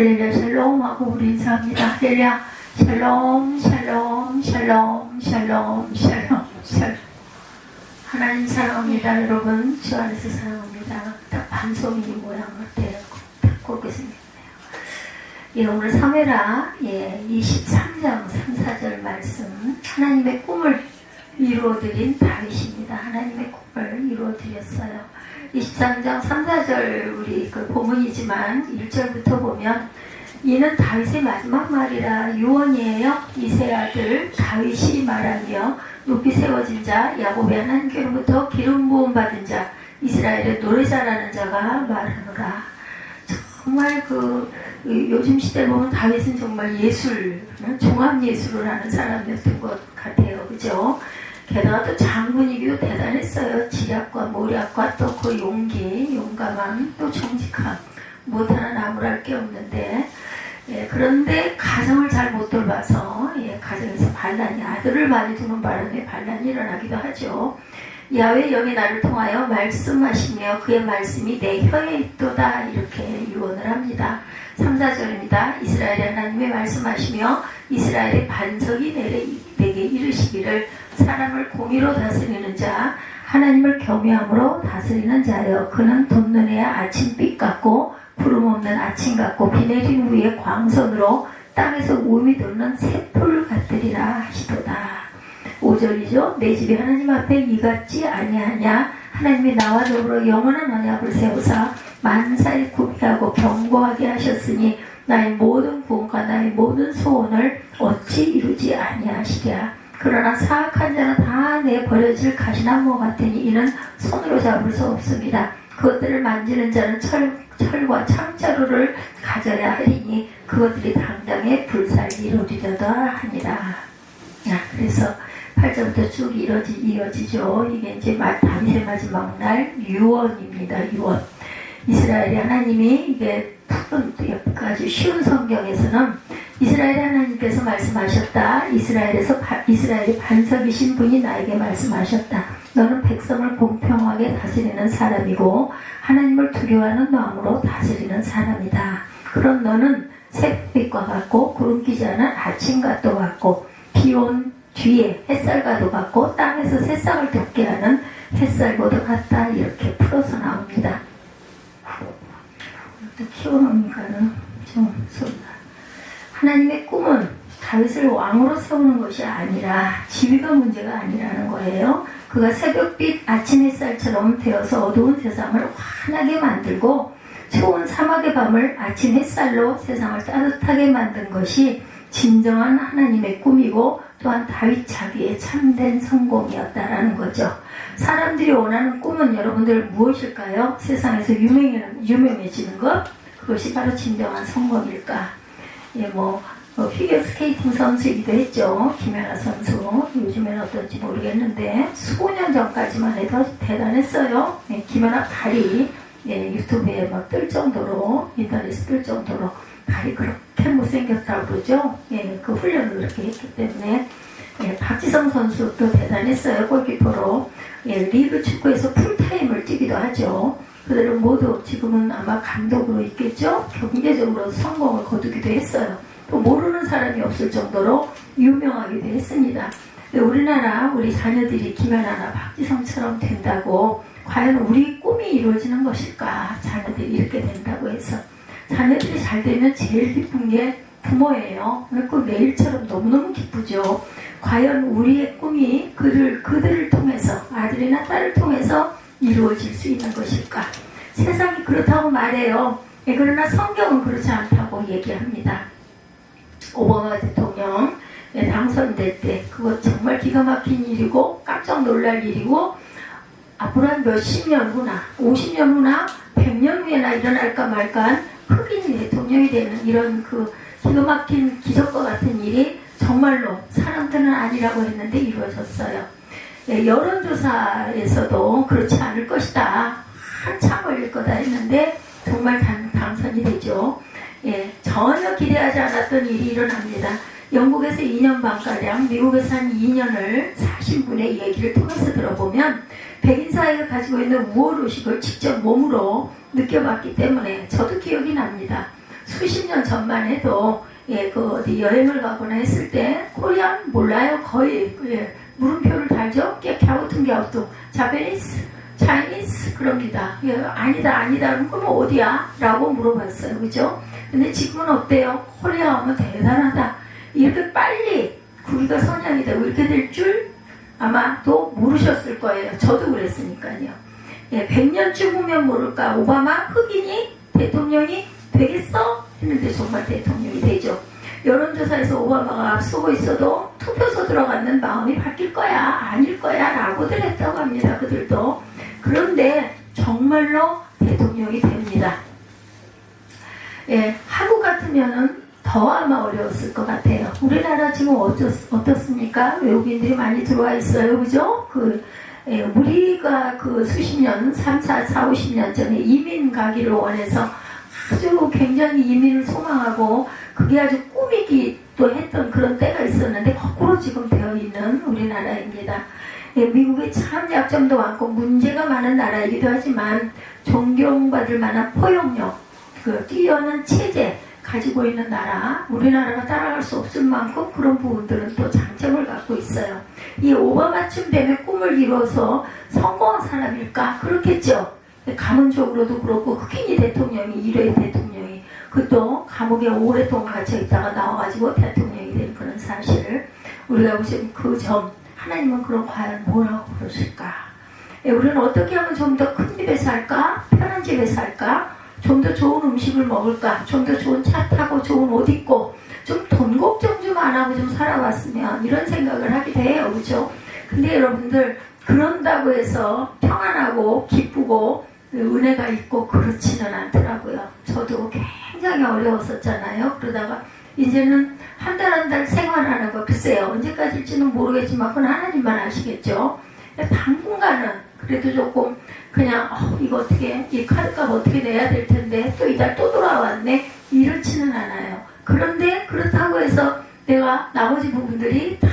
할렐루야 샬롬 하고 우리 인사합니다. 할렐루야 샬롬 샬롬 샬롬 샬롬 샬롬 샬롬. 하나님 사랑합니다. 여러분 주 안에서 사랑합니다. 딱 반송이 모양 같아요. 딱 그렇게 생겼네요. 예, 오늘 사무엘하 23장 3, 4절 말씀, 하나님의 꿈을 이루어드린 다윗입니다. 하나님의 꿈을 이루어드렸어요. 23장 3, 4절 우리 그 본문이지만 1절부터 보면, 이는 다윗의 마지막 말이라. 유언이에요. 이세 아들 다윗이 말하며, 높이 세워진 자 야곱의 하나님께로부터 기름 부음 받은 자 이스라엘의 노래 잘하는 자가 말하노라. 정말 요즘 시대에 보면 다윗은 정말 예술, 종합 예술을 하는 사람이었던 것 같아요. 그죠? 게다가 또 장군이기도 대단했어요. 지략과 모략과 또 그 용기, 용감함, 또 정직함, 못하는 나무랄 게 없는데, 그런데 가정을 잘 못 돌봐서 가정에서 반란이, 아들을 많이 두는 바람에 반란이 일어나기도 하죠. 야훼 영이 나를 통하여 말씀하시며 그의 말씀이 내 혀에 있도다, 이렇게 유언을 합니다. 3, 4절입니다. 이스라엘의 하나님이 말씀하시며 이스라엘의 반석이 내게 이르시기를, 사람을 공의로 다스리는 자, 하나님을 겸유함으로 다스리는 자여, 그는 돋는 아침빛 같고 구름 없는 아침 같고 비 내린 후에 광선으로 땅에서 우음이 돋는 새풀 같으리라 하시도다. 5절이죠. 내 집이 하나님 앞에 이같지 아니하냐. 하나님이 나와 더불어 영원한 언약을 세우사 만사에 구비하고 견고하게 하셨으니 나의 모든 구원과 나의 모든 소원을 어찌 이루지 아니하시랴. 그러나 사악한 자는 다 내버려질 가시나무와 같으니 이는 손으로 잡을 수 없습니다. 그것들을 만지는 자는 철과 창자루를 가져야 하리니 그것들이 당장에 불살이 이루리려다 하니라. 그래서 8절부터 쭉 이어지죠. 이게 이제 다윗의 마지막 날 유언입니다. 유언. 이스라엘의 하나님이, 이게 아주 쉬운 성경에서는 이스라엘의 하나님께서 말씀하셨다. 이스라엘의 반석이신 분이 나에게 말씀하셨다. 너는 백성을 공평하게 다스리는 사람이고 하나님을 두려워하는 마음으로 다스리는 사람이다. 그런 너는 새빛과 같고 구름 끼지 않은 아침과도 같고 비온 뒤에 햇살과도 같고 땅에서 새싹을 돋게 하는 햇살과도 같다. 이렇게 풀어서 나옵니다. 또 키워놓으니까는 좀 쏜다. 하나님의 꿈은 다윗을 왕으로 세우는 것이 아니라 지위가 문제가 아니라는 거예요. 그가 새벽빛 아침 햇살처럼 되어서 어두운 세상을 환하게 만들고 추운 사막의 밤을 아침 햇살로 세상을 따뜻하게 만든 것이 진정한 하나님의 꿈이고 또한 다윗 자기의 참된 성공이었다라는 거죠. 사람들이 원하는 꿈은 여러분들 무엇일까요? 세상에서 유명해지는 것? 그것이 바로 진정한 성공일까? 피겨 스케이팅 선수이기도 했죠. 김연아 선수. 요즘에는 어떨지 모르겠는데 수년 전까지만 해도 대단했어요. 김연아 발이 유튜브에 막 뜰 정도로, 인터넷에 뜰 정도로 발이 그렇게 못생겼다고 그러죠. 그 훈련을 그렇게 했기 때문에. 박지성 선수도 대단했어요. 골키퍼로. 리그 축구에서 풀타임을 뛰기도 하죠. 그들은 모두 지금은 아마 감독으로 있겠죠. 경제적으로 성공을 거두기도 했어요. 또 모르는 사람이 없을 정도로 유명하기도 했습니다. 우리나라 우리 자녀들이 김연아나 박지성처럼 된다고 과연 우리 꿈이 이루어지는 것일까? 자녀들이 이렇게 된다고 해서. 자녀들이 잘 되면 제일 기쁜 게 부모예요. 그 매일처럼 너무너무 기쁘죠. 과연 우리의 꿈이 그들을 통해서, 아들이나 딸을 통해서 이루어질 수 있는 것일까? 세상이 그렇다고 말해요. 그러나 성경은 그렇지 않다고 얘기합니다. 오바마 대통령 당선될 때 그거 정말 기가 막힌 일이고 깜짝 놀랄 일이고, 앞으로 한 몇십 년 후나 50년 후나 100년 후에나 일어날까 말까 흑인 대통령이 되는 이런 그 기가 막힌 기적과 같은 일이 정말로 사람들은 아니라고 했는데 이루어졌어요. 여론조사에서도 그렇지 않을 것이다, 한참 걸릴 거다 했는데 정말 당선이 되죠. 전혀 기대하지 않았던 일이 일어납니다. 영국에서 2년 반가량, 미국에서 한 2년을 사신 분의 얘기를 통해서 들어보면 백인 사회가 가지고 있는 우월의식을 직접 몸으로 느껴봤기 때문에 저도 기억이 납니다. 수십 년 전만 해도 그 어디 여행을 가거나 했을 때 코리안 몰라요. 거의 물음표를 달죠. 갸우뚱 자페니스, 차이니스 그럽니다. 아니다 그럼 어디야? 라고 물어봤어요. 그죠? 근데 지금은 어때요? 코리아 하면 대단하다. 이렇게 빨리 국위가 선양이 되고 이렇게 될 줄 아마도 모르셨을 거예요. 저도 그랬으니까요. 100년쯤 후면 모를까? 오바마 흑인이 대통령이 되겠어? 했는데 정말 대통령이 되죠. 여론조사에서 오바마가 앞서고 있어도 투표소 들어가는 마음이 바뀔 거야, 아닐 거야 라고들 했다고 합니다. 그들도. 그런데 정말로 대통령이 됩니다. 한국 같으면은 더 아마 어려웠을 것 같아요. 우리나라 지금 어떻습니까? 외국인들이 많이 들어와 있어요. 그죠? 우리가 수십 년, 3, 4, 50년 전에 이민 가기를 원해서 아주 굉장히 이민을 소망하고 그게 아주 꿈이기도 했던 그런 때가 있었는데 거꾸로 지금 되어 있는 우리나라입니다. 미국이 참 약점도 많고 문제가 많은 나라이기도 하지만 존경받을 만한 포용력, 뛰어난 체제 가지고 있는 나라, 우리나라가 따라갈 수 없을 만큼 그런 부분들은 또 장점을 갖고 있어요. 이 오바마쯤 되면 꿈을 이뤄서 성공한 사람일까? 그렇겠죠. 가문적으로도 그렇고 흑인이 대통령이 1회 대통령이 그것도 감옥에 오랫동안 갇혀있다가 나와가지고 대통령이 된 그런 사실을 우리가 보시면 그 점 하나님은 그럼 과연 뭐라고 그러실까? 우리는 어떻게 하면 좀 더 큰 집에 살까? 편한 집에 살까? 좀 더 좋은 음식을 먹을까? 좀 더 좋은 차 타고 좋은 옷 입고 좀 돈 걱정 좀 안 하고 좀 살아왔으면 이런 생각을 하게 돼요. 그죠? 근데 여러분들 그런다고 해서 평안하고 기쁘고 은혜가 있고 그렇지는 않더라고요. 저도 굉장히 어려웠었잖아요. 그러다가 이제는 한 달 한 달 생활하는 거 글쎄요. 언제까지일지는 모르겠지만 그건 하나님만 아시겠죠. 당분간은 그래도 조금 그냥 이거 어떻게 이 카드값 어떻게 내야 될 텐데 또 이달 또 돌아왔네 이렇지는 않아요. 그런데 그렇다고 해서 내가 나머지 부분들이 다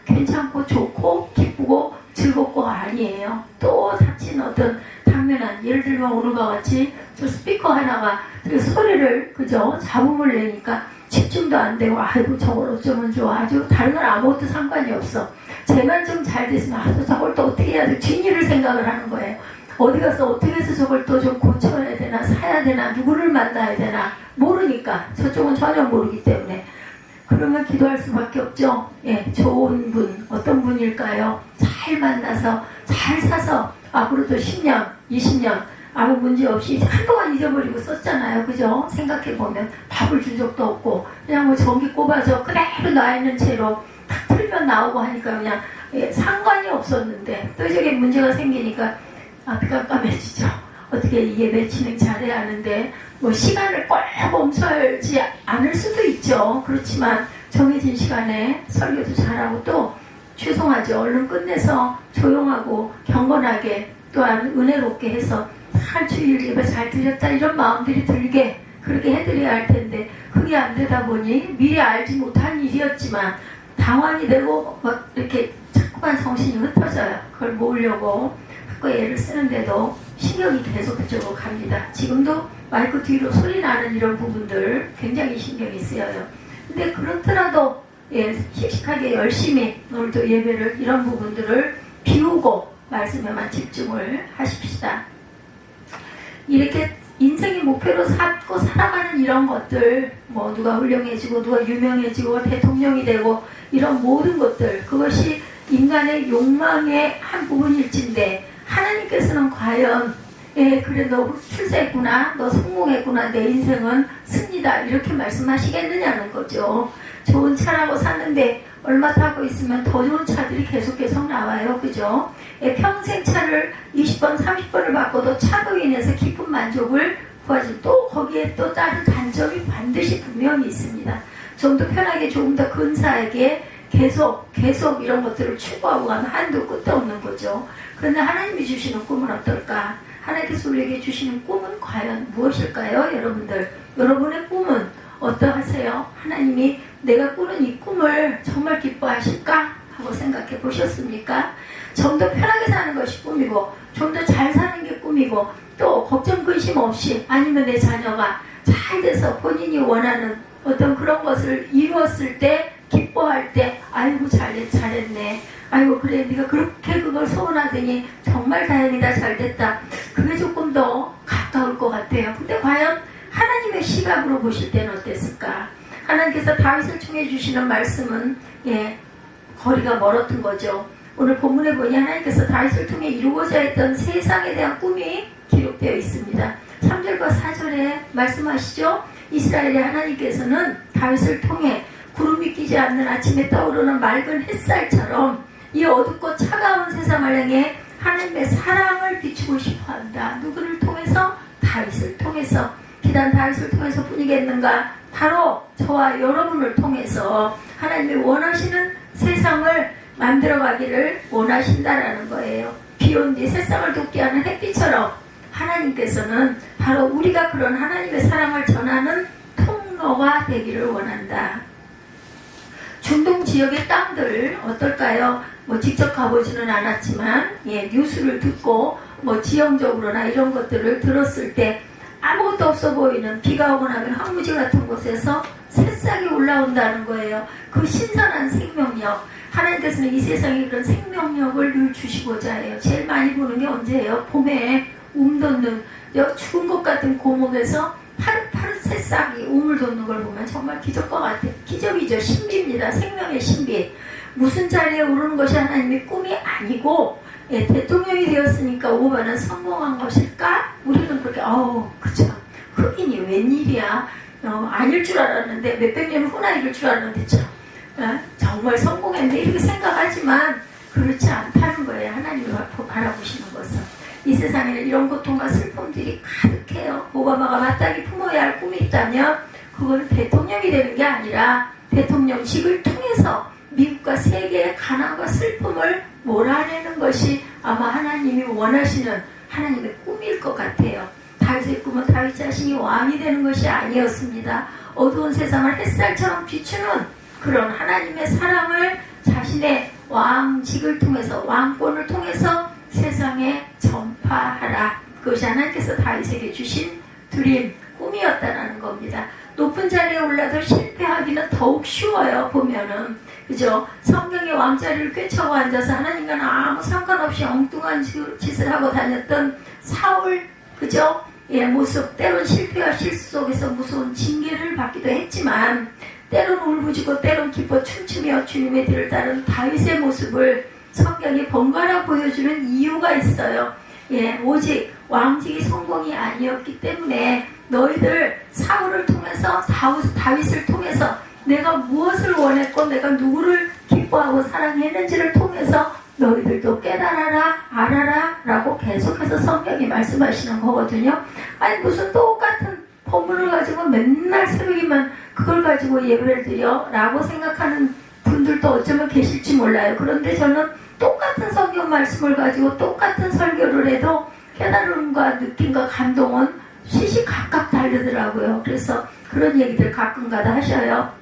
괜찮고 좋고 기쁘고 즐겁고 아니에요. 또 닥친 어떤 당면한 예를 들면 오늘과 같이 저 스피커 하나가 소리를 그저 잡음을 내니까 집중도 안 되고 아이고 저걸 어쩌면 좋아. 아주 다른 건 아무것도 상관이 없어. 쟤만 좀 잘 됐으면 저걸 또 어떻게 해야 돼. 뒷일을 생각을 하는 거예요. 어디 가서 어떻게 해서 저걸 또 좀 고쳐야 되나 사야 되나 누구를 만나야 되나 모르니까 저쪽은 전혀 모르기 때문에 그러면 기도할 수밖에 없죠. 좋은 분 어떤 분일까요? 잘 만나서 잘 사서 앞으로도 10년 20년 아무 문제 없이 한동안 잊어버리고 썼잖아요. 그죠? 생각해보면 밥을 준 적도 없고 그냥 뭐 전기 꼽아서 그대로 놔있는 채로 탁 틀면 나오고 하니까 그냥 상관이 없었는데 또 저게 문제가 생기니까 앞이 깜깜해지죠. 어떻게 예배 진행 잘해야 하는데 뭐 시간을 꼭 멈춰야지 않을 수도 있죠. 그렇지만 정해진 시간에 설교도 잘하고 또 죄송하죠. 얼른 끝내서 조용하고 경건하게 또한 은혜롭게 해서 한 주일 예배 잘 드렸다 이런 마음들이 들게 그렇게 해드려야 할 텐데 그게 안 되다 보니 미리 알지 못한 일이었지만 당황이 되고 막 이렇게 자꾸만 정신이 흩어져요. 그걸 모으려고 학교에 애를 쓰는데도 신경이 계속 그쪽으로 갑니다. 지금도 마이크 뒤로 소리 나는 이런 부분들 굉장히 신경이 쓰여요. 근데 그렇더라도 씩씩하게 열심히 오늘도 예배를 이런 부분들을 비우고 말씀에만 집중을 하십시다. 이렇게 인생의 목표로 삼고 살아가는 이런 것들 뭐 누가 훌륭해지고 누가 유명해지고 대통령이 되고 이런 모든 것들 그것이 인간의 욕망의 한 부분일진데 하나님께서는 과연 그래 너 출세했구나 너 성공했구나 내 인생은 승리다 이렇게 말씀하시겠느냐는 거죠. 좋은 차라고 샀는데 얼마 타고 있으면 더 좋은 차들이 계속 나와요. 그죠? 평생 차를 20번 30번을 바꿔도 차로 인해서 깊은 만족을 구하지 또 거기에 또 다른 단점이 반드시 분명히 있습니다. 좀 더 편하게 조금 더 근사하게 계속 이런 것들을 추구하고 가면 한도 끝도 없는 거죠. 그런데 하나님이 주시는 꿈은 어떨까? 하나님께서 우리에게 주시는 꿈은 과연 무엇일까요? 여러분들 여러분의 꿈은 어떠하세요? 하나님이 내가 꾸는 이 꿈을 정말 기뻐하실까? 하고 생각해 보셨습니까? 좀 더 편하게 사는 것이 꿈이고 좀 더 잘 사는 게 꿈이고 또 걱정 근심 없이 아니면 내 자녀가 잘 돼서 본인이 원하는 어떤 그런 것을 이루었을 때 기뻐할 때 아이고 잘했네. 아이고 그래 네가 그렇게 그걸 소원하더니 정말 다행이다 잘됐다. 그게 조금 더 가까울 것 같아요. 근데 과연 하나님의 시각으로 보실 때는 어땠을까? 하나님께서 다윗을 통해 주시는 말씀은 거리가 멀었던 거죠. 오늘 본문에 보니 하나님께서 다윗을 통해 이루고자 했던 세상에 대한 꿈이 기록되어 있습니다. 3절과 4절에 말씀하시죠. 이스라엘의 하나님께서는 다윗을 통해 구름이 끼지 않는 아침에 떠오르는 맑은 햇살처럼 이 어둡고 차가운 세상을 향해 하나님의 사랑을 비추고 싶어한다. 누구를 통해서? 다윗을 통해서. 기단 다윗을 통해서 뿐이겠는가? 바로 저와 여러분을 통해서 하나님이 원하시는 세상을 만들어가기를 원하신다라는 거예요. 비온 뒤 세상을 돋게 하는 햇빛처럼 하나님께서는 바로 우리가 그런 하나님의 사랑을 전하는 통로가 되기를 원한다. 중동 지역의 땅들 어떨까요? 직접 가보지는 않았지만 뉴스를 듣고 지형적으로나 이런 것들을 들었을 때 아무것도 없어 보이는 비가 오고 나면 황무지 같은 곳에서 새싹이 올라온다는 거예요. 그 신선한 생명력. 하나님께서는 이 세상에 그런 생명력을 늘 주시고자 해요. 제일 많이 보는 게 언제예요? 봄에 돋는 죽은 것 같은 고목에서 파릇파릇 새싹이 우물 돋는 걸 보면 정말 기적과 같아요. 기적이죠. 신비입니다. 생명의 신비. 무슨 자리에 오르는 것이 하나님의 꿈이 아니고 대통령이 되었으니까 5번은 성공한 것일까? 우리는 그렇게 그쵸. 흑인이 웬일이야. 아닐 줄 알았는데 몇백 년 후나 이럴 줄 알았는데 정말 성공했네 이렇게 생각하지만 그렇지 않다는 거예요. 하나님이 바라보시는 것은. 이 세상에는 이런 고통과 슬픔들이 가득해요. 오바마가 마땅히 품어야 할 꿈이 있다면 그거는 대통령이 되는 게 아니라 대통령직을 통해서 미국과 세계의 가난과 슬픔을 몰아내는 것이 아마 하나님이 원하시는 하나님의 꿈일 것 같아요. 다윗의 꿈은 다윗 자신이 왕이 되는 것이 아니었습니다. 어두운 세상을 햇살처럼 비추는 그런 하나님의 사랑을 자신의 왕직을 통해서 왕권을 통해서 세상에 전파하라. 그것이 하나님께서 다윗에게 주신 드림, 꿈이었다는 겁니다. 높은 자리에 올라도 실패하기는 더욱 쉬워요. 보면은 그죠? 성경의 왕자리를 꿰차고 앉아서 하나님과는 아무 상관없이 엉뚱한 짓을 하고 다녔던 사울 그죠? 모습 때론 실패와 실수 속에서 무서운 징계를 받기도 했지만 때론 울부짖고 때론 기뻐 춤추며 주님의 뒤를 따른 다윗의 모습을 성경이 번갈아 보여주는 이유가 있어요. 오직 왕직이 성공이 아니었기 때문에 너희들 사울을 통해서 다윗을 통해서 내가 무엇을 원했고 내가 누구를 기뻐하고 사랑했는지를 통해서 너희들도 깨달아라 알아라 라고 계속해서 성경이 말씀하시는 거거든요. 아니 무슨 똑같은 본문을 가지고 맨날 새벽이면 그걸 가지고 예배를 드려 라고 생각하는 분들도 어쩌면 계실지 몰라요. 그런데 저는 똑같은 성경 말씀을 가지고 똑같은 설교를 해도 깨달음과 느낌과 감동은 시시각각 다르더라고요. 그래서 그런 얘기들 가끔가다 하셔요.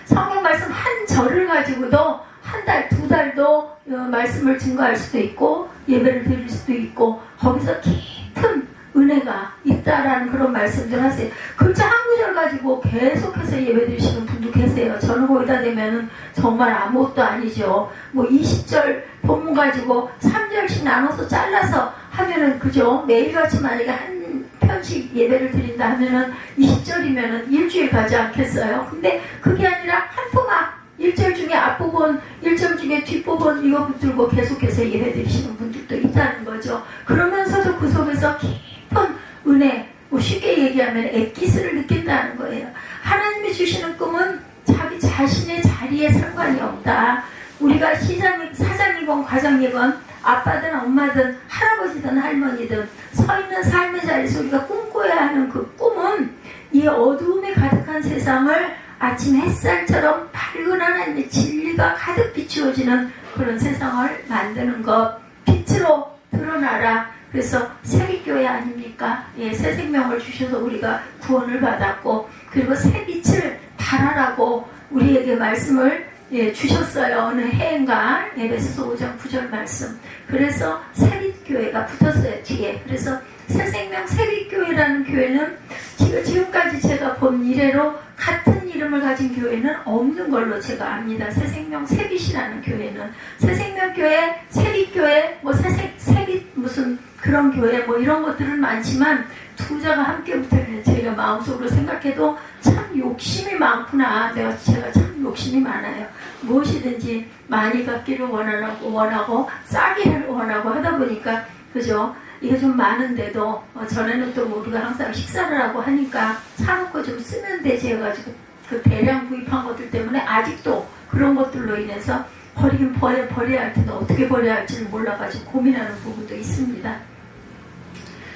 성경 말씀 한 절을 가지고도 한 달, 두 달도 말씀을 증거할 수도 있고 예배를 드릴 수도 있고 거기서 깊은 은혜가 있다라는 그런 말씀들 하세요. 글자 한 구절 가지고 계속해서 예배 드리시는 분도 계세요. 저는 거기다 대면은 정말 아무것도 아니죠. 20절 본문 가지고 3절씩 나눠서 잘라서 하면은 그죠? 매일같이 만약에 한 편씩 예배를 드린다 하면은 20절이면은 일주일 가지 않겠어요? 근데 그게 아니라 한 토막 1절 중에 앞부분, 1절 중에 뒷부분 이거 붙들고 계속해서 예배 드리시는 분들도 있다는 거죠. 그러면서도 그 속에서 깊은 은혜, 쉽게 얘기하면 엑기스를 느낀다는 거예요. 하나님이 주시는 꿈은 자기 자신의 자리에 상관이 없다. 우리가 사장이건 과장이건 아빠든 엄마든 할아버지든 할머니든 서 있는 삶의 자리에서 우리가 꿈꿔야 하는 그 꿈은 이 어두움에 가득한 세상을 아침 햇살처럼 밝은 하나님의 진리가 가득 비추어지는 그런 세상을 만드는 것. 빛으로 드러나라. 그래서 새빛교회 아닙니까? 새 생명을 주셔서 우리가 구원을 받았고 그리고 새 빛을 발하라고 우리에게 말씀을 주셨어요. 어느 해인가 에베소서 5장 9절 말씀. 그래서 새빛교회가 붙었어요. 뒤에. 그래서 새생명 세빛교회라는 교회는 지금까지 제가 본 이래로 같은 이름을 가진 교회는 없는 걸로 제가 압니다. 새생명 세빛이라는 교회는 새생명교회, 세빛교회, 뭐 세빛 무슨 그런 교회 뭐 이런 것들은 많지만 두 자가 함께 붙어있는 제가 마음속으로 생각해도 참 욕심이 많구나. 제가 참 욕심이 많아요. 무엇이든지 많이 갖기를 원하고 싸게 원하고 하다 보니까 그죠? 이게 좀 많은데도 전에는 또 우리가 항상 식사를 하고 하니까 사놓고 좀 쓰는데 제가 가지고 그 대량 구입한 것들 때문에 아직도 그런 것들로 인해서 버리긴 버려야 할 텐데 어떻게 버려야 할지를 몰라가지고 고민하는 부분도 있습니다.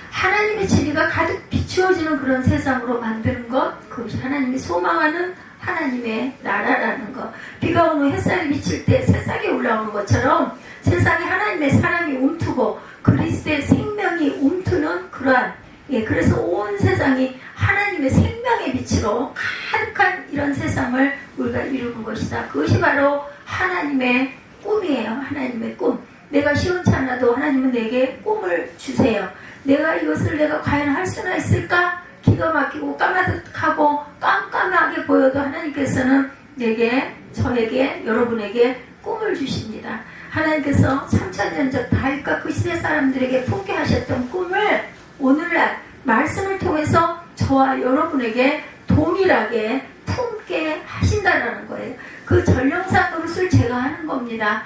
하나님의 진리가 가득 비추어지는 그런 세상으로 만드는 것, 그것이 하나님이 소망하는 하나님의 나라라는 것. 비가 온 후 햇살이 비칠 때 새싹이 올라오는 것처럼 세상에 하나님의 사랑이 움트고 그리스도의 생명이 움트는 그러한 그래서 온 세상이 하나님의 생명의 빛으로 가득한 이런 세상을 우리가 이루는 것이다. 그것이 바로 하나님의 꿈이에요. 하나님의 꿈. 내가 시원치 않아도 하나님은 내게 꿈을 주세요. 이것을 내가 과연 할 수나 있을까? 기가 막히고 까마득하고 깜깜하게 보여도 하나님께서는 저에게, 여러분에게 꿈을 주십니다. 하나님께서 3000년 전 다윗과 그 시대 사람들에게 품게 하셨던 꿈을 오늘날 말씀을 통해서 저와 여러분에게 동일하게 품게 하신다라는 거예요. 그 전령산 노릇을 제가 하는 겁니다.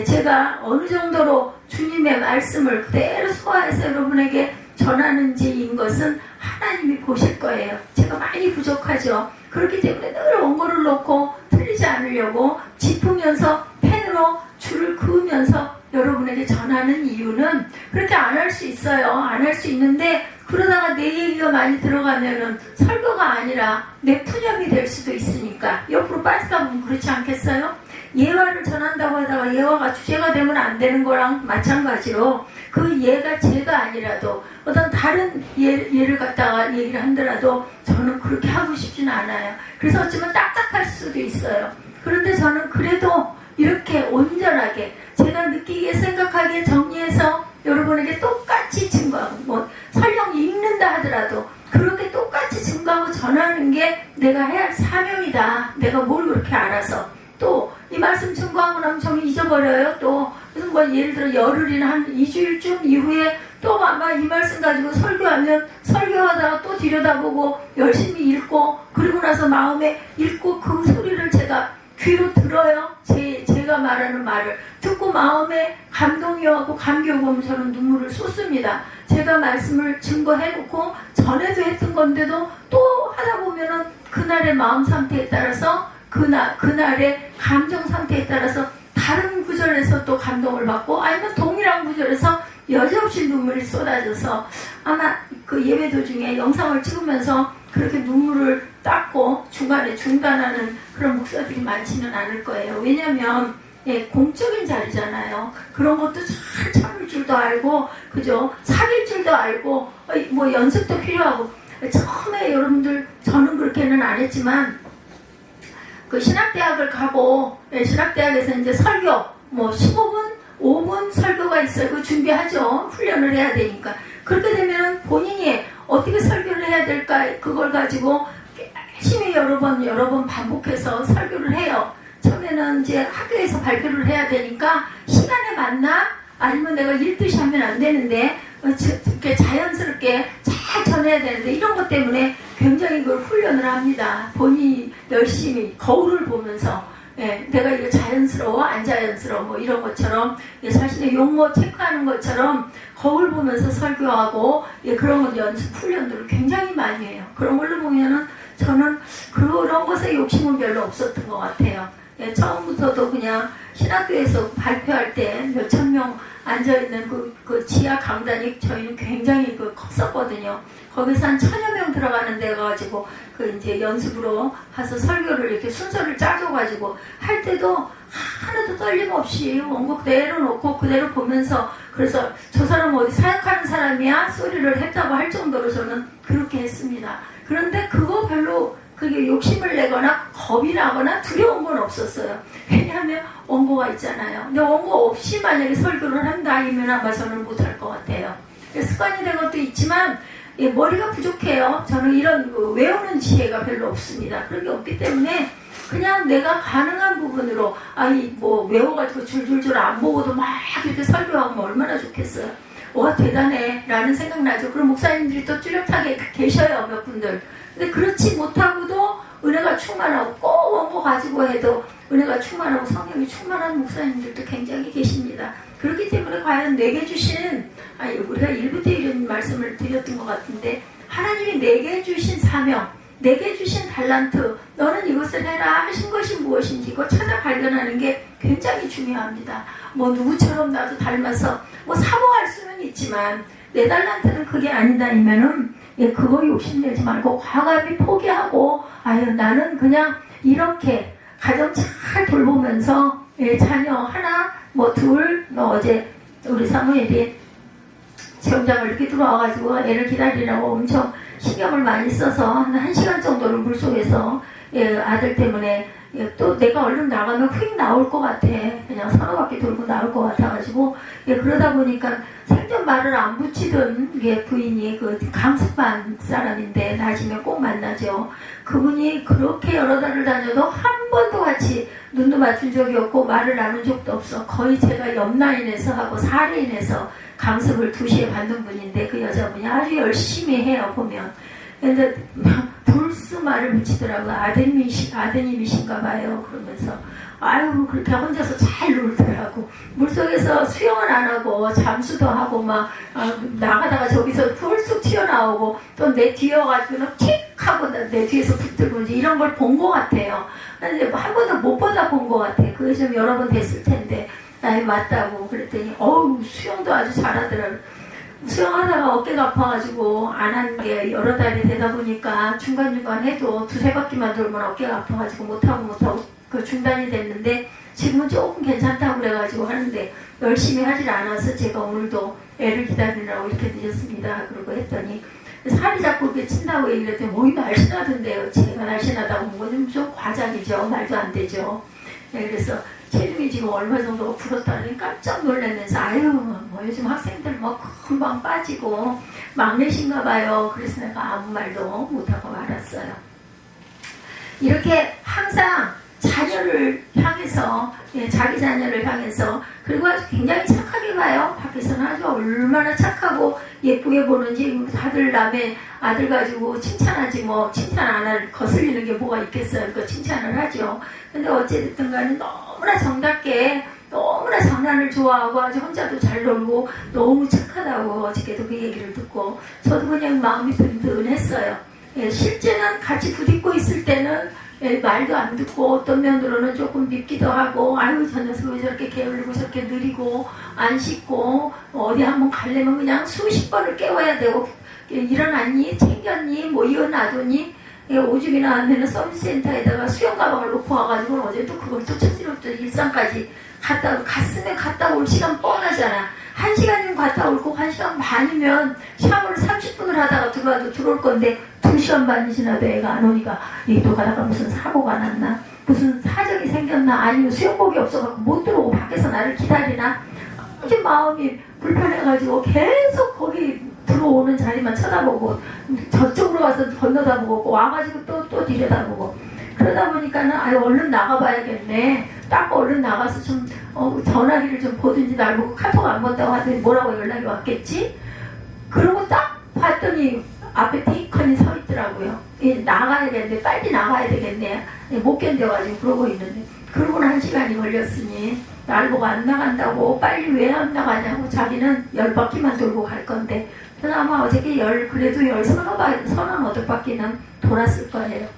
제가 어느 정도로 주님의 말씀을 그대로 소화해서 여러분에게 전하는지인 것은 하나님이 보실 거예요. 제가 많이 부족하죠. 그렇기 때문에 늘 원고를 놓고 틀리지 않으려고 짚으면서 펜으로 줄을 그으면서 여러분에게 전하는 이유는 그렇게 안 할 수 있어요. 안 할 수 있는데 그러다가 내 얘기가 많이 들어가면은 설교가 아니라 내 푸념이 될 수도 있으니까 옆으로 빠지다 보면 그렇지 않겠어요? 예화를 전한다고 하다가 예화가 주제가 되면 안 되는 거랑 마찬가지로 그 예가 제가 아니라도 어떤 다른 예를 갖다가 얘기를 한더라도 저는 그렇게 하고 싶지는 않아요. 그래서 어쩌면 딱딱할 수도 있어요. 그런데 저는 그래도 이렇게 온전하게 제가 느끼기에 생각하기에 정리해서 여러분에게 똑같이 증거하고 뭐 설령 읽는다 하더라도 그렇게 똑같이 증거하고 전하는 게 내가 해야 할 사명이다. 내가 뭘 그렇게 알아서 또 이 말씀 증거하고 나면 저는 잊어버려요. 또 무슨 뭐 예를 들어 열흘이나 한 2주일쯤 이후에 또 아마 이 말씀 가지고 설교하면 설교하다가 또 들여다보고 열심히 읽고 그리고 나서 마음에 읽고 그 소리를 제가 귀로 들어요. 제가 말하는 말을 듣고 마음에 감동이 오고 감격이 오면 저는 눈물을 쏟습니다. 제가 말씀을 증거해놓고 전에도 했던 건데도 또 하다 보면은 그날의 마음 상태에 따라서 그날의 감정 상태에 따라서 다른 구절에서 또 감동을 받고 아니면 동일한 구절에서 여지없이 눈물이 쏟아져서 아마 그 예배 도중에 영상을 찍으면서 그렇게 눈물을 닦고 중간에 중단하는 그런 목사들이 많지는 않을 거예요. 왜냐하면 공적인 자리잖아요. 그런 것도 잘 참을 줄도 알고 그죠? 사귈 줄도 알고 뭐 연습도 필요하고 처음에 여러분들 저는 그렇게는 안 했지만 그 신학대학을 가고 신학대학에서 이제 설교 뭐 15분 5분 설교가 있어요. 그 준비하죠. 훈련을 해야 되니까. 그렇게 되면 본인이 어떻게 설교를 해야 될까 그걸 가지고 열심히 여러 번 반복해서 설교를 해요. 처음에는 이제 학교에서 발표를 해야 되니까 시간에 맞나? 아니면 내가 읽듯이 하면 안 되는데 이렇게 자연스럽게 잘 전해야 되는데 이런 것 때문에 굉장히 그걸 훈련을 합니다. 본인이 열심히 거울을 보면서 내가 이거 자연스러워 안 자연스러워 뭐 이런 것처럼 자신의 용어 체크하는 것처럼 거울 보면서 설교하고 그런 것 연습 훈련들을 굉장히 많이 해요. 그런 걸로 보면은 저는 그런 것에 욕심은 별로 없었던 것 같아요. 처음부터도 그냥 신학교에서 발표할 때 몇천 명 앉아있는 그 지하 강단이 저희는 굉장히 컸었거든요. 거기서 한 1000여 명 들어가는 데 가지고 이제 연습으로 가서 설교를 이렇게 순서를 짜줘가지고 할 때도 하나도 떨림없이 원고 그대로 놓고 그대로 보면서 그래서 저 사람 어디 사역하는 사람이야? 소리를 했다고 할 정도로 저는 그렇게 했습니다. 그런데 그거 별로 그게 욕심을 내거나 겁이 나거나 두려운 건 없었어요. 왜냐하면 원고가 있잖아요. 근데 원고 없이 만약에 설교를 한다 이면 아마 저는 못할 것 같아요. 습관이 된 것도 있지만 머리가 부족해요. 저는 이런 외우는 지혜가 별로 없습니다. 그런 게 없기 때문에 그냥 내가 가능한 부분으로 뭐 외워가지고 줄줄줄 안 보고도 막 이렇게 설교하면 얼마나 좋겠어요. 와 대단해 라는 생각 나죠. 그럼 목사님들이 또 뚜렷하게 계셔요 몇 분들. 근데 그렇지 못하고도 은혜가 충만하고 꼭 원고 가지고 해도 은혜가 충만하고 성령이 충만한 목사님들도 굉장히 계십니다. 그렇기 때문에 과연 내게 주신 우리가 1부 때 이런 말씀을 드렸던 것 같은데 하나님이 내게 주신 사명 내게 주신 달란트 너는 이것을 해라 하신 것이 무엇인지 이거 찾아 발견하는 게 굉장히 중요합니다. 뭐 누구처럼 나도 닮아서 뭐 사모할 수는 있지만 내 달란트는 그게 아니다이면은 그거 욕심내지 말고 과감히 포기하고 나는 그냥 이렇게 가정 잘 돌보면서 자녀 하나 뭐 둘 어제 우리 사무엘이 체험장을 이렇게 들어와가지고 애를 기다리라고 엄청 신경을 많이 써서 한 1시간 정도를 물속에서 아들 때문에 또 내가 얼른 나가면 휙 나올 것 같아. 그냥 서너 바퀴 돌고 나올 것 같아가지고 그러다 보니까 생전 말을 안 붙이던 부인이 그 강습반 사람인데 나중에 꼭 만나죠. 그분이 그렇게 여러 달을 다녀도 한 번도 같이 눈도 맞춘 적이 없고 말을 나눈 적도 없어. 거의 제가 옆라인에서 하고 사례인에서 강습을 2시에 받는 분인데 그 여자분이 아주 열심히 해요 보면. 근데 불수 말을 붙이더라고요. 아드님이신가 봐요. 그러면서 그렇게 혼자서 잘 놀더라고. 물속에서 수영을 안 하고 잠수도 하고 막 나가다가 저기서 훌쑥 튀어나오고 또 내 뒤에 와가지고는 킥 하고 내 뒤에서 붙들고 이런 걸 본 것 같아요. 근데 한 번도 못 보다 본 것 같아. 그게 좀 여러 번 됐을 텐데 맞다고 그랬더니 수영도 아주 잘하더라고요. 수영하다가 어깨가 아파가지고 안 한 게 여러 달이 되다 보니까 중간중간 해도 2-3바퀴만 돌면 어깨가 아파가지고 못하고 그 중단이 됐는데 지금은 조금 괜찮다고 그래가지고 하는데 열심히 하질 않아서 제가 오늘도 애를 기다리느라고 이렇게 늦었습니다. 그러고 했더니 살이 자꾸 이렇게 친다고 얘기를 했더니 몸이 날씬하던데요. 제가 날씬하다고 한 건 좀 과장이죠. 말도 안 되죠. 그래서 체중이 지금 얼마 정도가 불었다니 깜짝 놀라면서 뭐 요즘 학생들 뭐 금방 빠지고 막내신가 봐요. 그래서 내가 아무 말도 못하고 말았어요. 이렇게 항상 자녀를 향해서 자기 자녀를 향해서 그리고 아주 굉장히 착하게 봐요. 밖에서는 아주 얼마나 착하고 예쁘게 보는지 다들 남의 아들 가지고 칭찬하지 뭐 칭찬 안 할 거슬리는 게 뭐가 있겠어요. 그러니까 칭찬을 하죠. 근데 어찌됐든 간에 너무나 정답게 너무나 장난을 좋아하고 아주 혼자도 잘 놀고 너무 착하다고 어저께도 그 얘기를 듣고 저도 그냥 마음이 든든했어요. 실제는 같이 부딪고 있을 때는 말도 안 듣고 어떤 면으로는 조금 밉기도 하고 저 녀석 왜 저렇게 게을르고 저렇게 느리고 안 씻고 어디 한번 가려면 그냥 수십 번을 깨워야 되고 일어났니? 챙겼니? 뭐 이거 놔두니? 오줌이나 안 되는 서비스센터에다가 수영 가방을 놓고 와가지고 어제 또 그걸 또 처지롭죠. 일산까지 갔으면 갔다 올 시간 뻔하잖아. 1시간이면 갔다 올 거고 1시간 반이면 샤워를 30분을 하다가 들어올 건데 2시간 반이 지나도 애가 안 오니까 또 가다가 무슨 사고가 났나? 무슨 사정이 생겼나? 아니면 수영복이 없어갖고 못 들어오고 밖에서 나를 기다리나? 이게 마음이 불편해가지고 계속 거기 들어오는 자리만 쳐다보고 저쪽으로 와서 건너다보고 와가지고 또 들여다보고 그러다 보니까는 얼른 나가봐야겠네. 딱 얼른 나가서 좀 전화기를 좀 보든지 날 보고 카톡 안 본다고 하더니 뭐라고 연락이 왔겠지? 그러고 딱 봤더니 앞에 티커니 서 있더라고요. 나가야 되는데 빨리 나가야 되겠네. 못 견뎌가지고 그러고 있는데 그러고는 1시간이 걸렸으니 날 보고 안 나간다고 빨리 왜 안 나가냐고 자기는 10바퀴만 돌고 갈 건데 그래서 아마 어저께 그래도 18바퀴는 돌았을 거예요.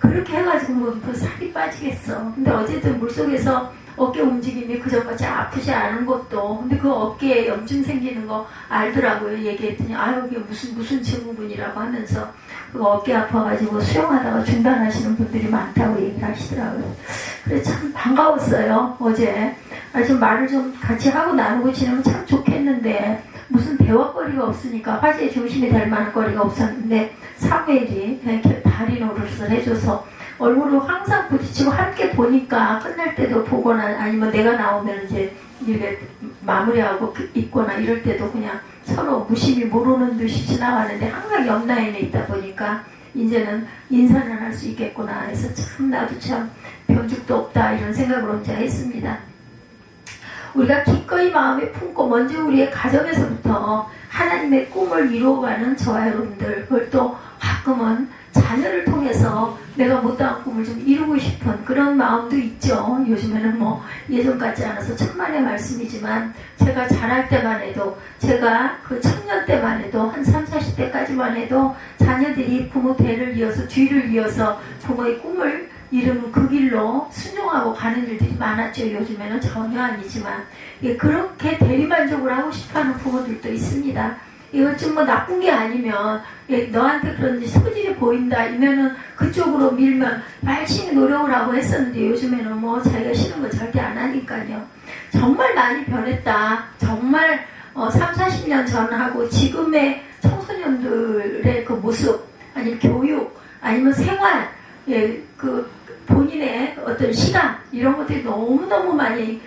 그렇게 해가지고 뭐 살이 빠지겠어. 근데 어쨌든 물속에서 어깨 움직임이 그전같이 아프지 않은 것도 근데 그 어깨에 염증 생기는 거 알더라고요. 얘기했더니 이게 무슨 증후군이라고 하면서 그 어깨 아파가지고 수영하다가 중단하시는 분들이 많다고 얘기를 하시더라고요. 그래서 참 반가웠어요. 어제 좀 말을 좀 같이 하고 나누고 지내면 참 좋겠는데 무슨 대화거리가 없으니까 화제의 중심이 될 만한 거리가 없었는데 사무엘이 이렇게 다리 노릇을 해줘서 얼굴로 항상 부딪히고 함께 보니까 끝날 때도 보거나 아니면 내가 나오면 이제 이렇게 마무리하고 있거나 이럴 때도 그냥 서로 무심히 모르는 듯이 지나가는데 항상 옆 라인에 있다 보니까 이제는 인사를 할 수 있겠구나 해서 참 나도 참 변죽도 없다 이런 생각을 혼자 했습니다. 우리가 기꺼이 마음에 품고 먼저 우리의 가정에서부터 하나님의 꿈을 이루어가는 저와 여러분들, 그걸 또 가끔은 자녀를 통해서 내가 못다한 꿈을 좀 이루고 싶은 그런 마음도 있죠. 요즘에는 뭐 예전 같지 않아서 천만의 말씀이지만 제가 자랄 때만 해도, 제가 그 청년 때만 해도, 한 30, 40대까지만 해도 자녀들이 부모 대를 이어서 뒤를 이어서 부모의 꿈을 이루는 그 길로 순종하고 가는 일들이 많았죠. 요즘에는 전혀 아니지만 그렇게 대리만족을 하고 싶어하는 부모들도 있습니다. 이거 좀 뭐 나쁜 게 아니면 너한테 그런 소질이 보인다 이면은 그쪽으로 밀면 열심히 노력을 하고 했었는데 요즘에는 뭐 자기가 싫은 거 절대 안 하니까요. 정말 많이 변했다. 정말 3, 40년 전하고 지금의 청소년들의 그 모습, 아니면 교육, 아니면 생활, 그 본인의 어떤 시간 이런 것들이 너무너무 많이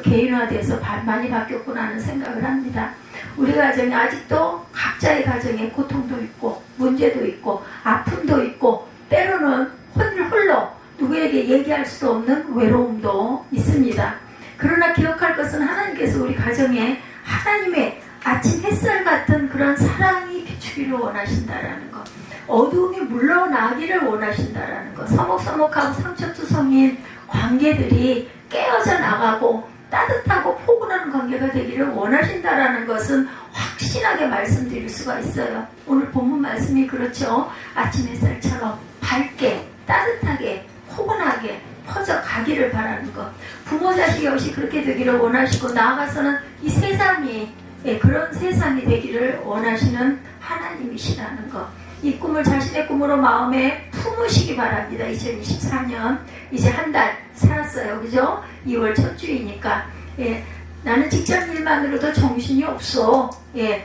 개인화돼서 많이 바뀌었구나 하는 생각을 합니다. 우리 가정이 아직도 각자의 가정에 고통도 있고 문제도 있고 아픔도 있고 때로는 홀로 누구에게 얘기할 수도 없는 외로움도 있습니다. 그러나 기억할 것은 하나님께서 우리 가정에 하나님의 아침 햇살 같은 그런 사랑이 비추기를 원하신다라는 것, 어두움이 물러나기를 원하신다라는 것, 서먹서먹하고 상처투성인 관계들이 깨어져 나가고 따뜻하고 포근한 관계가 되기를 원하신다라는 것은 확신하게 말씀드릴 수가 있어요. 오늘 본문 말씀이 그렇죠. 아침 햇살처럼 밝게 따뜻하게 포근하게 퍼져 가기를 바라는 것, 부모 자식 역시 그렇게 되기를 원하시고 나아가서는 이 세상이 그런 세상이 되기를 원하시는 하나님이시라는 것, 이 꿈을 자신의 꿈으로 마음에 품으시기 바랍니다. 2024년 이제 한 달 살았어요. 그죠? 2월 첫 주이니까 나는 직장 일만으로도 정신이 없어.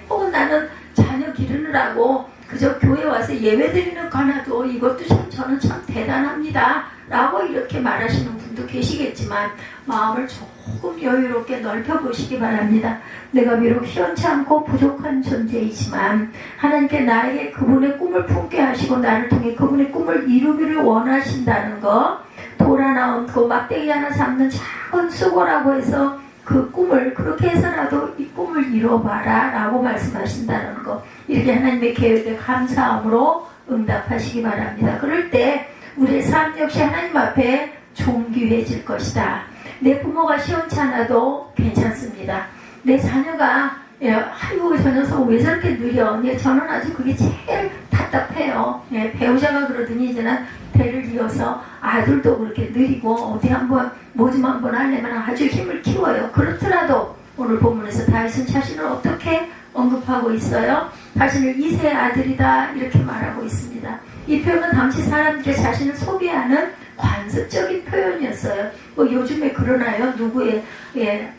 혹은 나는 자녀 기르느라고 그저 교회 와서 예배 드리는 거 하나도 이것도 참 저는 참 대단합니다 라고 이렇게 말하시는 분도 계시겠지만 마음을 조금 여유롭게 넓혀보시기 바랍니다. 내가 비록 시원치 않고 부족한 존재이지만 하나님께 나에게 그분의 꿈을 품게 하시고 나를 통해 그분의 꿈을 이루기를 원하신다는 것, 돌 하나 얹고 막대기 하나 잡는 작은 수고라고 해서 그 꿈을 그렇게 해서라도 이 꿈을 이뤄봐라 라고 말씀하신다는 것, 이렇게 하나님의 계획에 감사함으로 응답하시기 바랍니다. 그럴 때 우리의 삶 역시 하나님 앞에 존귀해질 것이다. 내 부모가 시원치 않아도 괜찮습니다. 내 자녀가 아이고 저 녀석 왜 저렇게 느려. 저는 아주 그게 제일 답답해요. 배우자가 그러더니 이제는 대를 이어서 아들도 그렇게 느리고 어디 한번 모집 한번 하려면 아주 힘을 키워요. 그렇더라도 오늘 본문에서 다윗은 자신을 어떻게 언급하고 있어요? 자신을 이세의 아들이다 이렇게 말하고 있습니다. 이 표현은 당시 사람들의 자신을 소개하는 관습적인 표현이었어요. 뭐 요즘에 그러나요? 누구의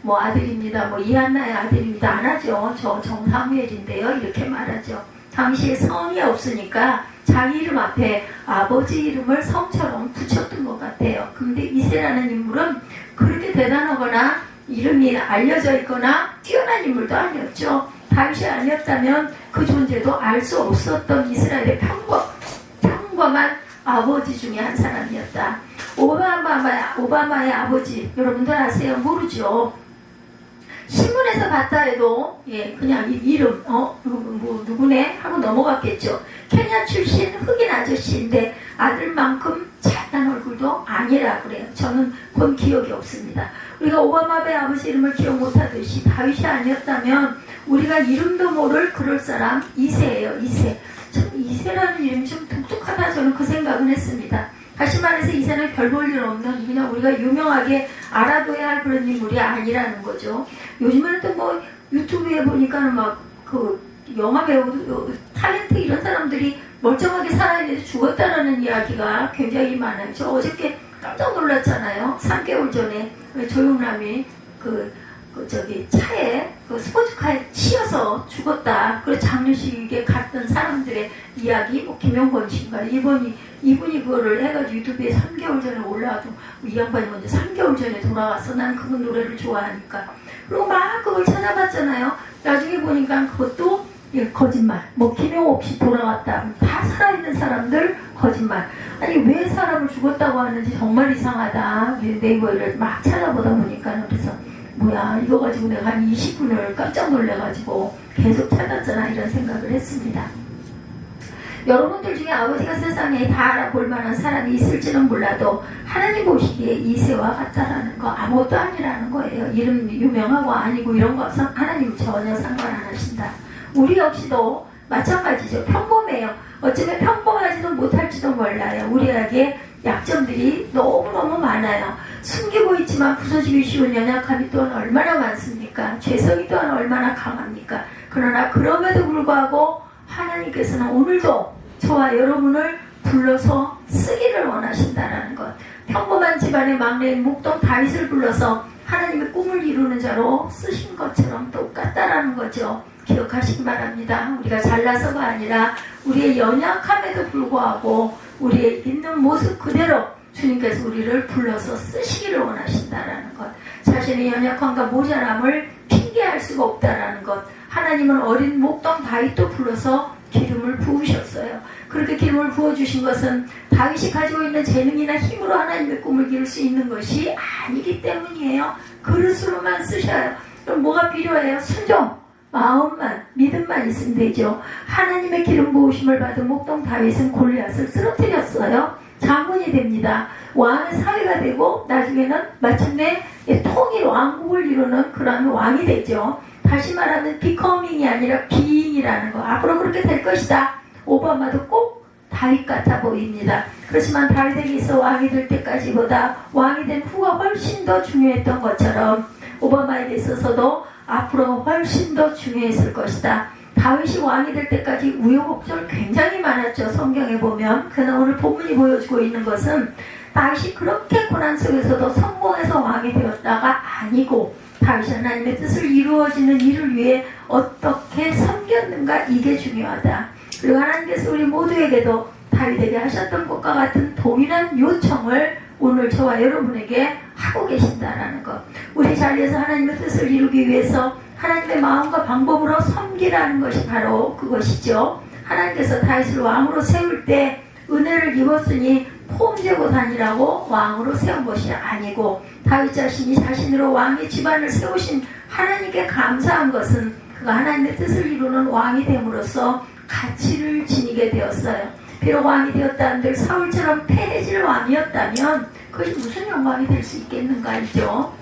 뭐 아들입니다. 뭐 이한나의 아들입니다. 안 하죠. 저 정사무엘인데요. 이렇게 말하죠. 당시에 성이 없으니까 자기 이름 앞에 아버지 이름을 성처럼 붙였던 것 같아요. 근데 이세라는 인물은 그렇게 대단하거나 이름이 알려져 있거나 뛰어난 인물도 아니었죠. 다윗이 아니었다면 그 존재도 알 수 없었던 이스라엘의 평범한 아버지 중에 한 사람이었다. 오바마의 아버지 여러분들 아세요? 모르죠. 신문에서 봤다 해도 그냥 이름 누구네 하고 넘어갔겠죠. 케냐 출신 흑인 아저씨인데 아들만큼 잘난 얼굴도 아니라 그래요. 저는 그건 기억이 없습니다. 우리가 오바마의 아버지 이름을 기억 못하듯이 다윗이 아니었다면 우리가 이름도 모를 그럴 사람 이세예요. 이세. 참 이세라는 이름이 좀 독특하다 저는 그 생각은 했습니다. 다시 말해서 이세는 별 볼 일 없는 그냥 우리가 유명하게 알아둬야 할 그런 인물이 아니라는 거죠. 요즘에는 또 뭐 유튜브에 보니까는 막 그 영화 배우 탤런트 이런 사람들이 멀쩡하게 살아있는데 죽었다라는 이야기가 굉장히 많아요. 저 어저께 깜짝 놀랐잖아요. 3개월 전에 조용남이 저기 차에 스포츠카에 치여서 죽었다. 그래서 장례식에 갔던 사람들의 이야기, 뭐 김영권 씨인가 이분이 그거를 해가지고 유튜브에 3개월 전에 올라와도 이 양반이 먼저 3개월 전에 돌아왔어. 난 그분 노래를 좋아하니까 그리고 막 그걸 찾아봤잖아요. 나중에 보니까 그것도 거짓말. 뭐 기명 없이 돌아왔다. 다 살아있는 사람들 거짓말. 아니 왜 사람을 죽었다고 하는지 정말 이상하다. 네이버를 막 찾아보다 보니까 그래서 뭐야 이거 가지고 내가 한 20분을 깜짝 놀래가지고 계속 찾았잖아 이런 생각을 했습니다. 여러분들 중에 아버지가 세상에 다 알아볼 만한 사람이 있을지는 몰라도 하나님 보시기에 이새와 같다라는 거 아무것도 아니라는 거예요. 이름 유명하고 아니고 이런 거 하나님 전혀 상관 안 하신다. 우리 역시도 마찬가지죠. 평범해요. 어쩌면 평범하지도 못할지도 몰라요. 우리에게 약점들이 너무너무 많아요. 숨기고 있지만 부서지기 쉬운 연약함이 또한 얼마나 많습니까? 죄성이 또한 얼마나 강합니까? 그러나 그럼에도 불구하고 하나님께서는 오늘도 저와 여러분을 불러서 쓰기를 원하신다라는 것. 평범한 집안의 막내인 목동 다윗을 불러서 하나님의 꿈을 이루는 자로 쓰신 것처럼 똑같다라는 거죠. 기억하시기 바랍니다. 우리가 잘나서가 아니라 우리의 연약함에도 불구하고 우리의 있는 모습 그대로 주님께서 우리를 불러서 쓰시기를 원하신다라는 것. 자신의 연약함과 모자람을 핑계할 수가 없다라는 것. 하나님은 어린 목동 다윗도 불러서 기름을 부으셨어요. 그렇게 기름을 부어주신 것은 다윗이 가지고 있는 재능이나 힘으로 하나님의 꿈을 이룰 수 있는 것이 아니기 때문이에요. 그릇으로만 쓰셔요. 그럼 뭐가 필요해요? 순종, 마음만, 믿음만 있으면 되죠. 하나님의 기름 부으심을 받은 목동 다윗은 골리앗을 쓰러뜨렸어요. 장군이 됩니다. 왕의 사위가 되고 나중에는 마침내 통일 왕국을 이루는 그런 왕이 되죠. 다시 말하면 becoming이 아니라 being이라는 거. 앞으로 그렇게 될 것이다. 오바마도 꼭 다윗 같아 보입니다. 그렇지만 다윗에게 있어 왕이 될 때까지보다 왕이 된 후가 훨씬 더 중요했던 것처럼 오바마에게 있어서도 앞으로 훨씬 더 중요했을 것이다. 다윗이 왕이 될 때까지 우여곡절 굉장히 많았죠. 성경에 보면. 그러나 오늘 본문이 보여주고 있는 것은 다윗이 그렇게 고난 속에서도 성공해서 왕이 되었다가 아니고 다윗이 하나님의 뜻을 이루어지는 일을 위해 어떻게 섬겼는가, 이게 중요하다. 그리고 하나님께서 우리 모두에게도 다윗에게 하셨던 것과 같은 동일한 요청을 오늘 저와 여러분에게 하고 계신다라는 것. 우리 자리에서 하나님의 뜻을 이루기 위해서 하나님의 마음과 방법으로 섬기라는 것이 바로 그것이죠. 하나님께서 다윗을 왕으로 세울 때 은혜를 입었으니 폼 재고 다니라고 왕으로 세운 것이 아니고 다윗 자신이 자신으로 왕의 집안을 세우신 하나님께 감사한 것은 그가 하나님의 뜻을 이루는 왕이 됨으로써 가치를 지니게 되었어요. 비록 왕이 되었다 한들 사울처럼 패해질 왕이었다면 그것이 무슨 영광이 될 수 있겠는가이죠.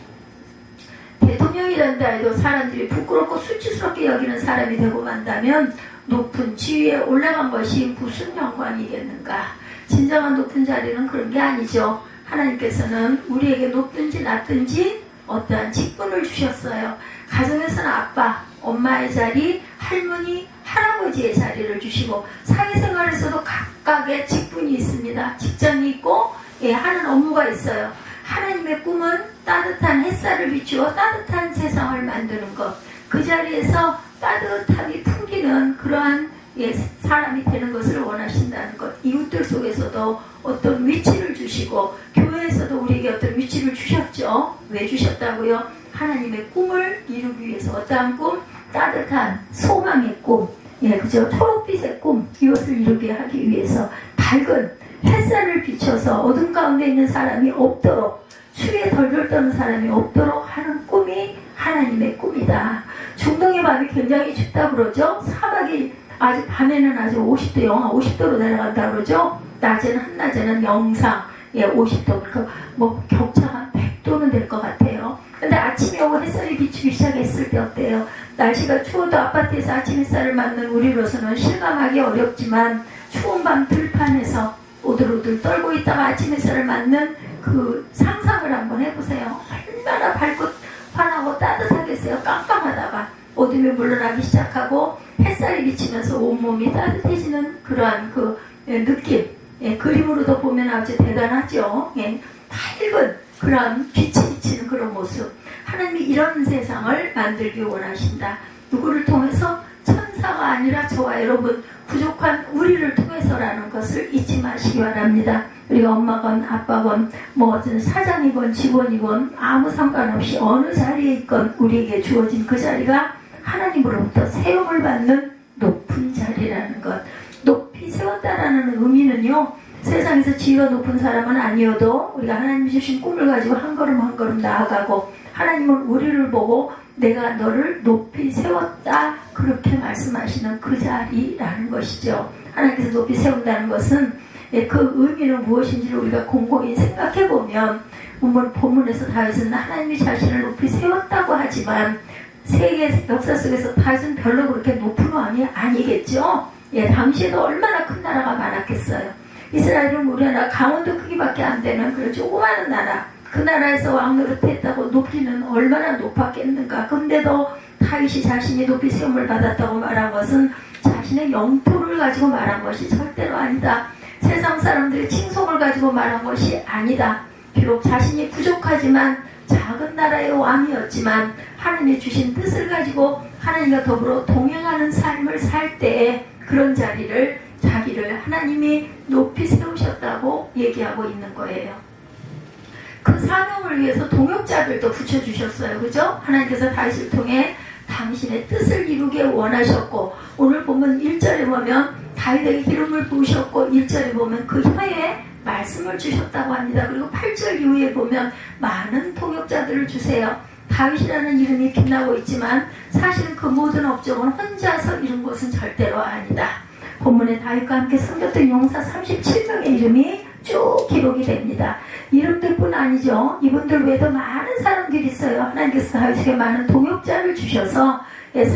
대통령이 된다 해도 사람들이 부끄럽고 수치스럽게 여기는 사람이 되고 만다면 높은 지위에 올라간 것이 무슨 영광이겠는가. 진정한 높은 자리는 그런 게 아니죠. 하나님께서는 우리에게 높든지 낮든지 어떠한 직분을 주셨어요. 가정에서는 아빠, 엄마의 자리, 할머니, 할아버지의 자리를 주시고 사회생활에서도 각각의 직분이 있습니다. 직장이 있고 하는 업무가 있어요. 하나님의 꿈은 따뜻한 햇살을 비추어 따뜻한 세상을 만드는 것. 그 자리에서 따뜻함이 풍기는 그러한 사람이 되는 것을 원하신다는 것. 이웃들 속에서도 어떤 위치를 주시고 교회에서도 우리에게 어떤 위치를 주셨죠. 왜 주셨다고요? 하나님의 꿈을 이루기 위해서. 어떠한 꿈? 따뜻한 소망의 꿈, 그죠? 초록빛의 꿈, 이것을 이루게 하기 위해서 밝은 햇살을 비춰서 어둠 가운데 있는 사람이 없도록, 추위에 덜덜 떠는 사람이 없도록 하는 꿈이 하나님의 꿈이다. 중동의 밤이 굉장히 춥다 그러죠. 사막이 아직 밤에는 아주 50도, 영하 50도로 내려간다 그러죠. 낮에는 한낮에는 영상 50도, 뭐 격차가 한 100도는 될 것 같아요. 근데 아침에 오고 햇살이 비추기 시작했을 때 어때요? 날씨가 추워도 아파트에서 아침 햇살을 맞는 우리로서는 실감하기 어렵지만 추운 밤 들판에서 오들오들 떨고 있다가 아침 햇살을 맞는 그 상상을 한번 해보세요. 얼마나 밝고 환하고 따뜻하겠어요. 깜깜하다가 어둠이 물러나기 시작하고 햇살이 비치면서 온몸이 따뜻해지는 그러한 그 느낌. 그림으로도 보면 아주 대단하죠. 밝은 그런 빛이 비치는 그런 모습. 하나님이 이런 세상을 만들기 원하신다. 누구를 통해서? 천사가 아니라 저와 여러분 부족한 우리를 통해서라는 것을 잊지 마시기 바랍니다. 우리가 엄마건 아빠건 뭐 어떤 사장이건 직원이건 아무 상관없이 어느 자리에 있건 우리에게 주어진 그 자리가 하나님으로부터 세움을 받는 높은 자리라는 것. 높이 세웠다라는 의미는요, 세상에서 지위가 높은 사람은 아니어도 우리가 하나님 주신 꿈을 가지고 한 걸음 한 걸음 나아가고 하나님은 우리를 보고 내가 너를 높이 세웠다 그렇게 말씀하시는 그 자리라는 것이죠. 하나님께서 높이 세운다는 것은 그 의미는 무엇인지를 우리가 곰곰이 생각해보면 본문에서 다윗은 하나님이 자신을 높이 세웠다고 하지만 세계 역사 속에서 다윗은 별로 그렇게 높은 왕이 아니겠죠. 당시에도 얼마나 큰 나라가 많았겠어요. 이스라엘은 우리나라 강원도 크기밖에 안 되는 그런 조그마한 나라, 그 나라에서 왕 노릇했다고 높이는 얼마나 높았겠는가. 근데도 다윗이 자신이 높이 세움을 받았다고 말한 것은 자신의 영토를 가지고 말한 것이 절대로 아니다. 세상 사람들의 칭송을 가지고 말한 것이 아니다. 비록 자신이 부족하지만 작은 나라의 왕이었지만 하나님이 주신 뜻을 가지고 하나님과 더불어 동행하는 삶을 살 때에 그런 자기를 하나님이 높이 세우셨다고 얘기하고 있는 거예요. 그 사명을 위해서 동역자들도 붙여주셨어요. 그죠? 하나님께서 다윗을 통해 당신의 뜻을 이루게 원하셨고, 오늘 보면 1절에 보면 다윗에게 기름을 부으셨고 1절에 보면 그 혀에 말씀을 주셨다고 합니다. 그리고 8절 이후에 보면 많은 동역자들을 주세요. 다윗이라는 이름이 빛나고 있지만 사실은 그 모든 업적은 혼자서 이룬 것은 절대로 아니다. 본문에 다윗과 함께 섬겼던 용사 37명의 이름이 쭉 기록이 됩니다. 이름들뿐 아니죠. 이분들 외에도 많은 사람들이 있어요. 하나님께서 다윗에게 많은 동역자를 주셔서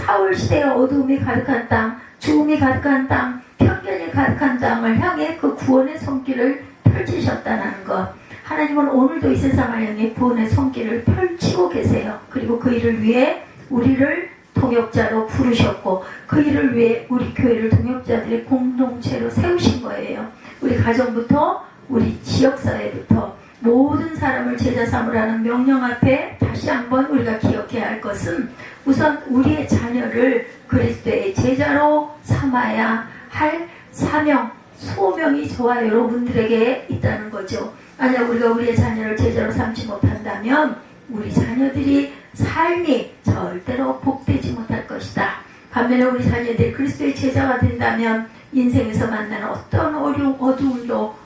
사울 시대의 어두움이 가득한 땅, 죽음이 가득한 땅, 편견이 가득한 땅을 향해 그 구원의 손길을 펼치셨다는 것. 하나님은 오늘도 이 세상을 향해 구원의 손길을 펼치고 계세요. 그리고 그 일을 위해 우리를 동역자로 부르셨고 그 일을 위해 우리 교회를 동역자들의 공동체로 세우신 거예요. 우리 가정부터 우리 지역사회부터 모든 사람을 제자 삼으라는 명령 앞에 다시 한번 우리가 기억해야 할 것은 우선 우리의 자녀를 그리스도의 제자로 삼아야 할 사명, 소명이 저와 여러분들에게 있다는 거죠. 만약 우리가 우리의 자녀를 제자로 삼지 못한다면 우리 자녀들이 삶이 절대로 복되지 못할 것이다. 반면에 우리 자녀들이 그리스도의 제자가 된다면 인생에서 만나는 어떤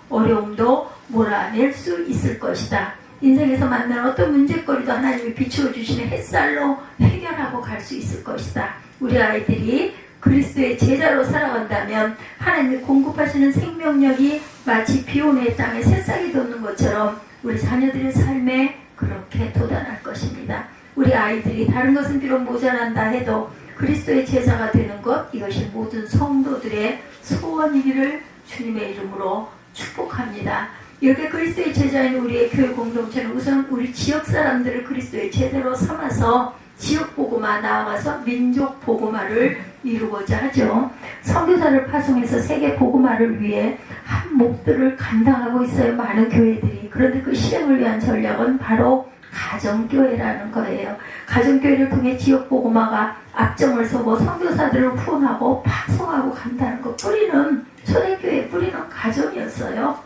어려움도 몰아낼 수 있을 것이다. 인생에서 만나는 어떤 문제거리도 하나님이 비추어 주시는 햇살로 해결하고 갈 수 있을 것이다. 우리 아이들이 그리스도의 제자로 살아간다면 하나님이 공급하시는 생명력이 마치 비오는 땅에 새싹이 돋는 것처럼 우리 자녀들의 삶에 그렇게 돋아날 것입니다. 우리 아이들이 다른 것은 비록 모자란다 해도 그리스도의 제자가 되는 것, 이것이 모든 성도들의 소원이기를 주님의 이름으로 축복합니다. 이렇게 그리스도의 제자인 우리의 교회 공동체는 우선 우리 지역 사람들을 그리스도의 제자로 삼아서 지역 복음화 나아가서 민족 복음화를 이루고자 하죠. 선교사를 파송해서 세계 복음화를 위해 한 몫들을 감당하고 있어요. 많은 교회들이. 그런데 그 실행을 위한 전략은 바로 가정교회라는 거예요. 가정교회를 통해 지역 복음화가 앞장을 서고 선교사들을 후원하고 파송하고 간다는 것. 뿌리는 초대교회의 뿌리는 가정이었어요.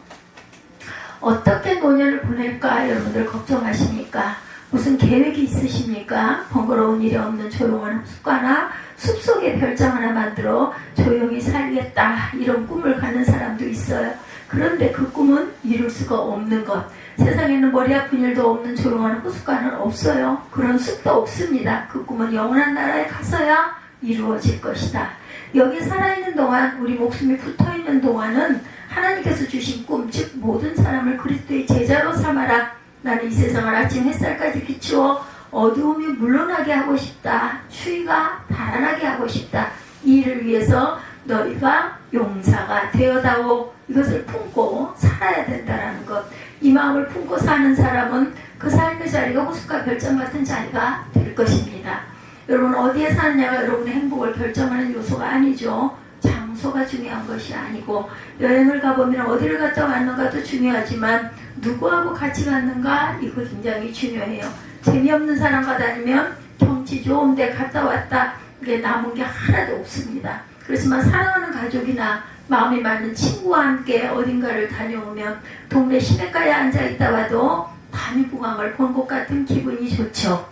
어떻게 노년을 보낼까 여러분들 걱정하십니까? 무슨 계획이 있으십니까? 번거로운 일이 없는 조용한 숲가나 숲속에 별장 하나 만들어 조용히 살겠다 이런 꿈을 가는 사람도 있어요. 그런데 그 꿈은 이룰 수가 없는 것. 세상에는 머리 아픈 일도 없는 조용한 호숫가는 없어요. 그런 숲도 없습니다. 그 꿈은 영원한 나라에 가서야 이루어질 것이다. 여기 살아있는 동안 우리 목숨이 붙어있는 동안은 하나님께서 주신 꿈, 즉 모든 사람을 그리스도의 제자로 삼아라. 나는 이 세상을 아침 햇살까지 비추어 어두움이 물러나게 하고 싶다. 추위가 달아나게 하고 싶다. 이 일을 위해서 너희가 용사가 되어다오. 이것을 품고 살아야 된다는 것. 이 마음을 품고 사는 사람은 그 삶의 자리가 호숫가 별장 같은 자리가 될 것입니다. 여러분 어디에 사느냐가 여러분의 행복을 결정하는 요소가 아니죠. 장소가 중요한 것이 아니고 여행을 가보면 어디를 갔다 왔는가도 중요하지만 누구하고 같이 갔는가 이거 굉장히 중요해요. 재미없는 사람과 다니면 경치 좋은 데 갔다 왔다 이게 남은 게 하나도 없습니다. 그렇지만 사랑하는 가족이나 마음이 맞는 친구와 함께 어딘가를 다녀오면 동네 시내가에 앉아있다 와도 다미부강을 본 것 같은 기분이 좋죠.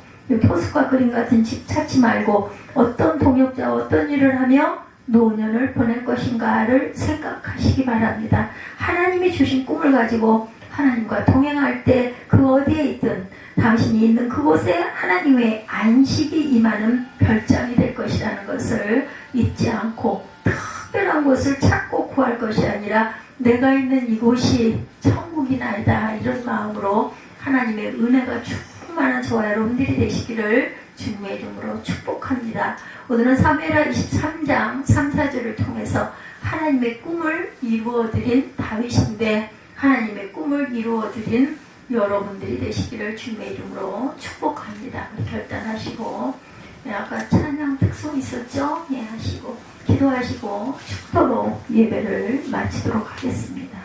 호숫가 그림 같은 집 찾지 말고 어떤 동역자와 어떤 일을 하며 노년을 보낼 것인가를 생각하시기 바랍니다. 하나님이 주신 꿈을 가지고 하나님과 동행할 때 그 어디에 있든 당신이 있는 그곳에 하나님의 안식이 임하는 별장이 될 것이라는 것을 잊지 않고 특별한 곳을 찾고 구할 것이 아니라 내가 있는 이곳이 천국이나이다, 이런 마음으로 하나님의 은혜가 충만한 저와 여러분들이 되시기를 주님의 이름으로 축복합니다. 오늘은 사무엘하 23장 3, 4절을 통해서 하나님의 꿈을 이루어드린 다윗인데 하나님의 꿈을 이루어드린 여러분들이 되시기를 주님의 이름으로 축복합니다. 우리 결단하시고, 아까 찬양 특송 있었죠? 예, 하시고 기도하시고 축도로 예배를 마치도록 하겠습니다.